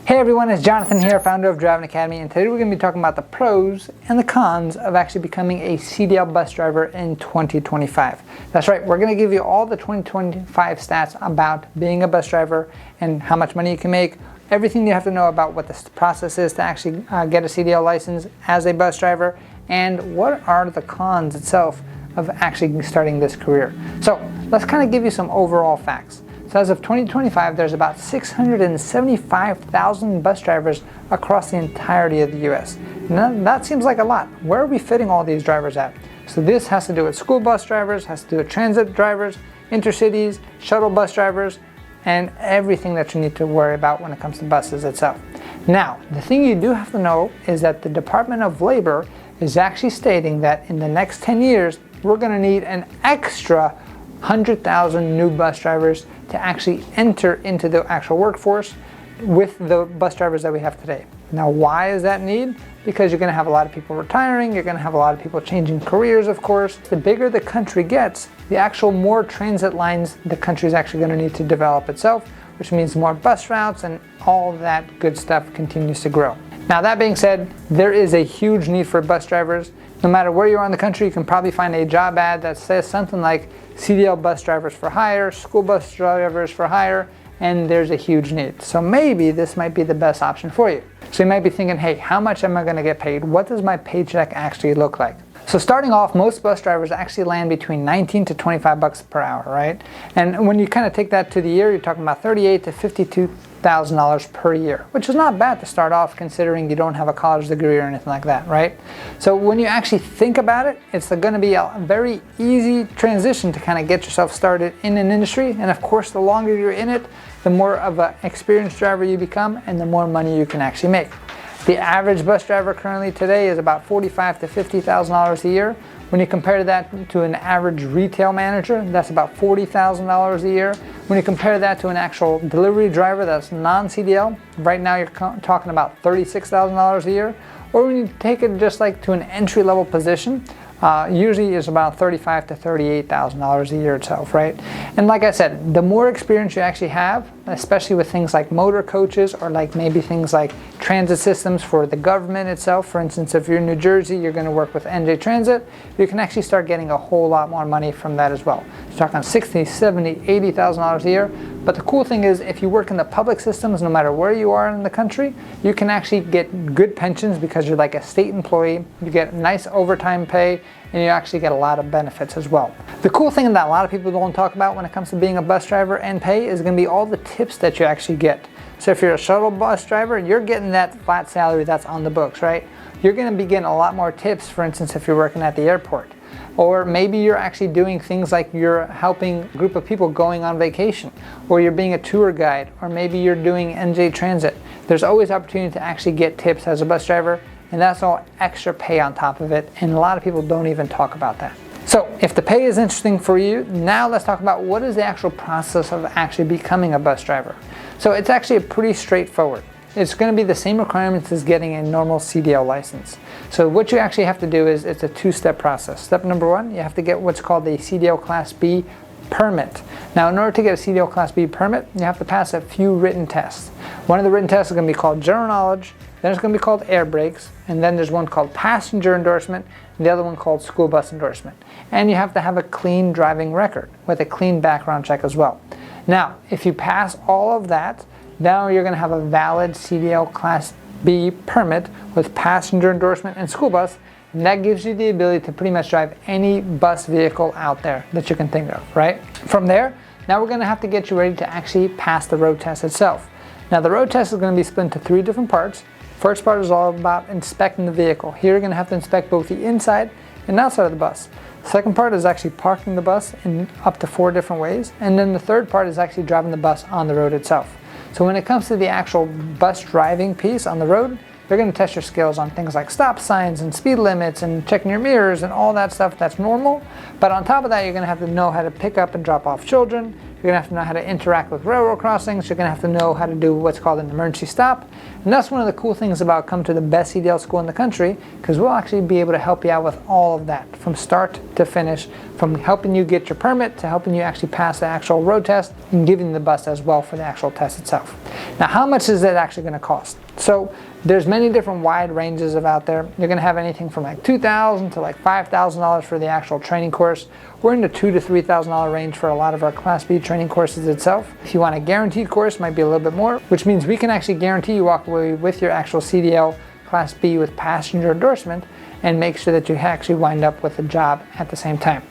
Hey everyone, it's Jonathan here, founder of Driving Academy, and today we're going to be talking about the pros and the cons of actually becoming a CDL bus driver in 2025. That's right, we're going to give you all the 2025 stats about being a bus driver and how much money you can make, everything you have to know about what the process is to actually get a CDL license as a bus driver, and what are the cons itself of actually starting this career. So let's kind of give you some overall facts. So as of 2025, there's about 675,000 bus drivers across the entirety of the US. Now, that seems like a lot. Where are we fitting all these drivers at? So this has to do with school bus drivers, has to do with transit drivers, intercities, shuttle bus drivers, and everything that you need to worry about when it comes to buses itself. Now, the thing you do have to know is that the Department of Labor is actually stating that in the next 10 years, we're going to need an extra 100,000 new bus drivers to actually enter into the actual workforce with the bus drivers that we have today. Now, why is that need? Because you're going to have a lot of people retiring, you're going to have a lot of people changing careers, of course. The bigger the country gets, the actual more transit lines the country is actually going to need to develop itself, which means more bus routes and all that good stuff continues to grow. Now, that being said, there is a huge need for bus drivers. No matter where you are in the country, you can probably find a job ad that says something like CDL bus drivers for hire, school bus drivers for hire, and there's a huge need. So maybe this might be the best option for you. So you might be thinking, hey, how much am I going to get paid? What does my paycheck actually look like? So starting off, most bus drivers actually land between 19 to 25 bucks per hour, right? And when you kind of take that to the year, you're talking about $38,000 to $52,000 per year, which is not bad to start off considering you don't have a college degree or anything like that, right? So when you actually think about it, it's going to be a very easy transition to kind of get yourself started in an industry. And of course, the longer you're in it, the more of an experienced driver you become and the more money you can actually make. The average bus driver currently today is about $45,000 to $50,000 a year. When you compare that to an average retail manager, that's about $40,000 a year. When you compare that to an actual delivery driver that's non-CDL, right now you're talking about $36,000 a year. Or when you take it just like to an entry-level position, usually is about $35,000 to $38,000 a year itself, right? And like I said, the more experience you actually have, especially with things like motor coaches or like maybe things like transit systems for the government itself. For instance, if you're in New Jersey, you're going to work with NJ Transit, you can actually start getting a whole lot more money from that as well. You're talking $60,000, $70,000, $80,000 a year. But the cool thing is, if you work in the public systems, no matter where you are in the country, you can actually get good pensions because you're like a state employee. You get nice overtime pay, and you actually get a lot of benefits as well. The cool thing that a lot of people don't talk about when it comes to being a bus driver and pay is going to be all the tips that you actually get. So if you're a shuttle bus driver, you're getting that flat salary that's on the books, right? You're going to be getting a lot more tips, for instance, if you're working at the airport. Or maybe you're actually doing things like you're helping a group of people going on vacation, or you're being a tour guide, or maybe you're doing NJ Transit. There's always opportunity to actually get tips as a bus driver, and that's all extra pay on top of it, and a lot of people don't even talk about that. So if the pay is interesting for you, now let's talk about what is the actual process of actually becoming a bus driver. So it's actually pretty straightforward. It's going to be the same requirements as getting a normal CDL license. So what you actually have to do is it's a two-step process. Step number one, you have to get what's called a CDL Class B permit. Now, in order to get a CDL Class B permit, you have to pass a few written tests. One of the written tests is going to be called general knowledge, then it's going to be called air brakes, and then there's one called passenger endorsement, and the other one called school bus endorsement. And you have to have a clean driving record with a clean background check as well. Now, if you pass all of that, now you're going to have a valid CDL Class B permit with passenger endorsement and school bus, and that gives you the ability to pretty much drive any bus vehicle out there that you can think of, right? From there, now we're going to have to get you ready to actually pass the road test itself. Now, the road test is going to be split into three different parts. First part is all about inspecting the vehicle. Here you're going to have to inspect both the inside and outside of the bus. Second part is actually parking the bus in up to 4 different ways. And then the third part is actually driving the bus on the road itself. So when it comes to the actual bus driving piece on the road, they're going to test your skills on things like stop signs and speed limits and checking your mirrors and all that stuff that's normal. But on top of that, you're going to have to know how to pick up and drop off children. You're going to have to know how to interact with railroad crossings. You're going to have to know how to do what's called an emergency stop. And that's one of the cool things about coming to the best CDL school in the country, because we'll actually be able to help you out with all of that from start to finish from helping you get your permit to helping you actually pass the actual road test and giving you the bus as well for the actual test itself. Now, how much is it actually going to cost? So there's many different wide ranges of out there. You're going to have anything from like $2,000 to like $5,000 for the actual training course. We're in the $2,000 to $3,000 range for a lot of our Class B training courses itself. If you want a guaranteed course, it might be a little bit more, which means we can actually guarantee you walk away with your actual CDL Class B with passenger endorsement and make sure that you actually wind up with a job at the same time.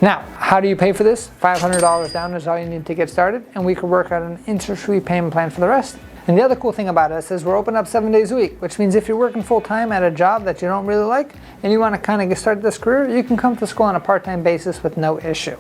Now, how do you pay for this? $500 down is all you need to get started, and we can work out an interest-free payment plan for the rest. And the other cool thing about us is we're open up 7 days a week, which means if you're working full-time at a job that you don't really like and you want to kind of get started this career, you can come to school on a part-time basis with no issue.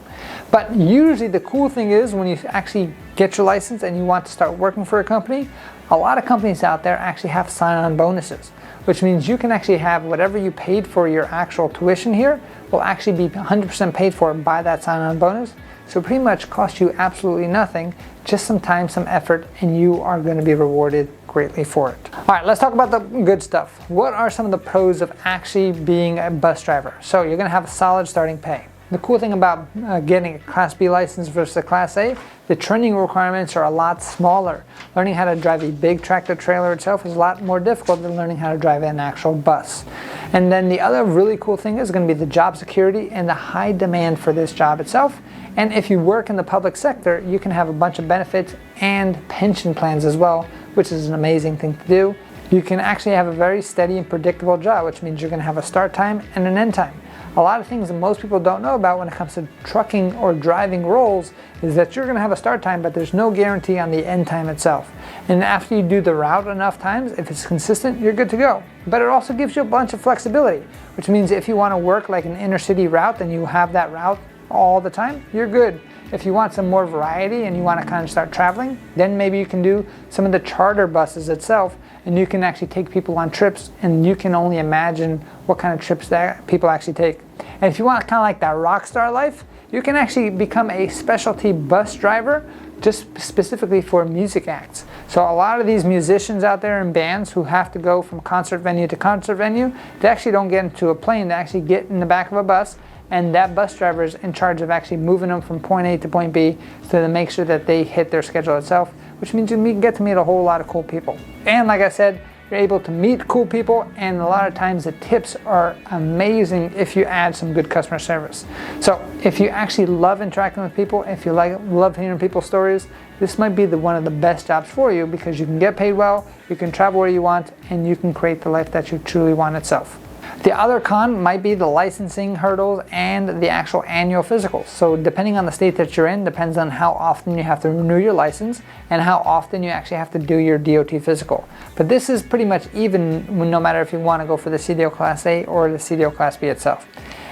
But usually the cool thing is when you actually get your license and you want to start working for a company, a lot of companies out there actually have sign-on bonuses, which means you can actually have whatever you paid for your actual tuition here will actually be 100% paid for by that sign-on bonus. So pretty much cost you absolutely nothing, just some time, some effort, and you are going to be rewarded greatly for it. All right, let's talk about the good stuff. What are some of the pros of actually being a bus driver? So you're going to have a solid starting pay. The cool thing about getting a Class B license versus a Class A, the training requirements are a lot smaller. Learning how to drive a big tractor trailer itself is a lot more difficult than learning how to drive an actual bus. And then the other really cool thing is going to be the job security and the high demand for this job itself. And if you work in the public sector, you can have a bunch of benefits and pension plans as well, which is an amazing thing to do. You can actually have a very steady and predictable job, which means you're going to have a start time and an end time. A lot of things that most people don't know about when it comes to trucking or driving roles is that you're going to have a start time, but there's no guarantee on the end time itself. And after you do the route enough times, if it's consistent, you're good to go. But it also gives you a bunch of flexibility, which means if you want to work like an inner city route and you have that route all the time, you're good. If you want some more variety and you want to kind of start traveling, then maybe you can do some of the charter buses itself, and you can actually take people on trips, and you can only imagine what kind of trips that people actually take. And if you want kind of like that rock star life, you can actually become a specialty bus driver just specifically for music acts. So a lot of these musicians out there in bands who have to go from concert venue to concert venue, they actually don't get into a plane, they actually get in the back of a bus, and that bus driver is in charge of actually moving them from point A to point B so to make sure that they hit their schedule itself, which means you get to meet a whole lot of cool people. And like I said, you're able to meet cool people, and a lot of times the tips are amazing if you add some good customer service. So if you actually love interacting with people, if you love hearing people's stories, this might be one of the best jobs for you because you can get paid well, you can travel where you want, and you can create the life that you truly want itself. The other con might be the licensing hurdles and the actual annual physicals. So depending on the state that you're in, depends on how often you have to renew your license and how often you actually have to do your DOT physical. But this is pretty much even no matter if you want to go for the CDL Class A or the CDL Class B itself.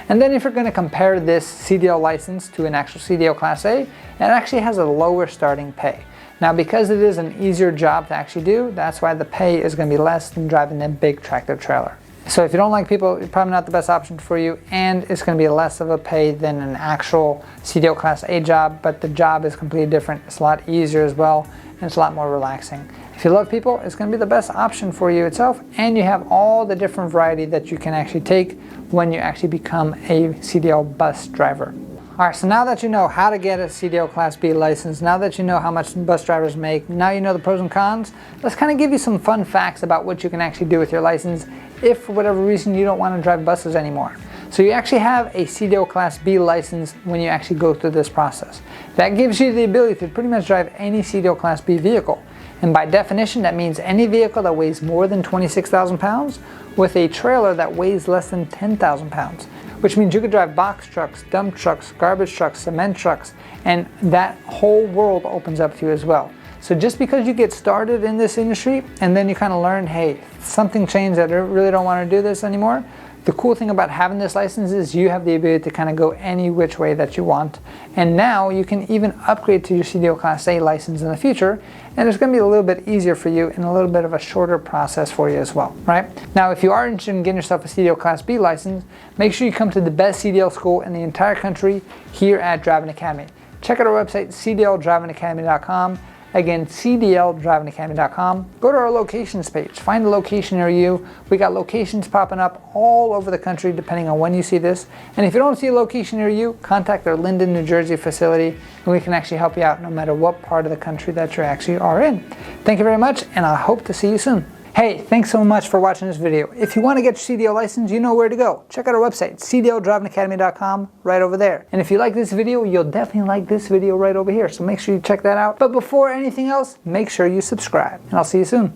And then if you're going to compare this CDL license to an actual CDL Class A, it actually has a lower starting pay. Now because it is an easier job to actually do, that's why the pay is going to be less than driving a big tractor trailer. So if you don't like people, it's probably not the best option for you, and it's going to be less of a pay than an actual CDL Class A job, but the job is completely different. It's a lot easier as well, and it's a lot more relaxing. If you love people, it's going to be the best option for you itself, and you have all the different variety that you can actually take when you actually become a CDL bus driver. Alright, so now that you know how to get a CDL Class B license, now that you know how much bus drivers make, now you know the pros and cons, let's kind of give you some fun facts about what you can actually do with your license if for whatever reason you don't want to drive buses anymore. So you actually have a CDL Class B license when you actually go through this process. That gives you the ability to pretty much drive any CDL Class B vehicle. And by definition, that means any vehicle that weighs more than 26,000 pounds with a trailer that weighs less than 10,000 pounds. Which means you could drive box trucks, dump trucks, garbage trucks, cement trucks, and that whole world opens up to you as well. So just because you get started in this industry and then you kind of learn, hey, something changed, I really don't want to do this anymore, the cool thing about having this license is you have the ability to kind of go any which way that you want. And now you can even upgrade to your CDL Class A license in the future, and it's going to be a little bit easier for you and a little bit of a shorter process for you as well, right? Now, if you are interested in getting yourself a CDL Class B license, make sure you come to the best CDL school in the entire country here at Driving Academy. Check out our website, cdldrivingacademy.com. Again, cdldrivingacademy.com. Go to our locations page. Find a location near you. We got locations popping up all over the country depending on when you see this. And if you don't see a location near you, contact our Linden, New Jersey facility and we can actually help you out no matter what part of the country that you actually are in. Thank you very much, and I hope to see you soon. Hey, thanks so much for watching this video. If you want to get your CDL license, you know where to go. Check out our website, cdldrivingacademy.com, right over there. And if you like this video, you'll definitely like this video right over here. So make sure you check that out. But before anything else, make sure you subscribe. And I'll see you soon.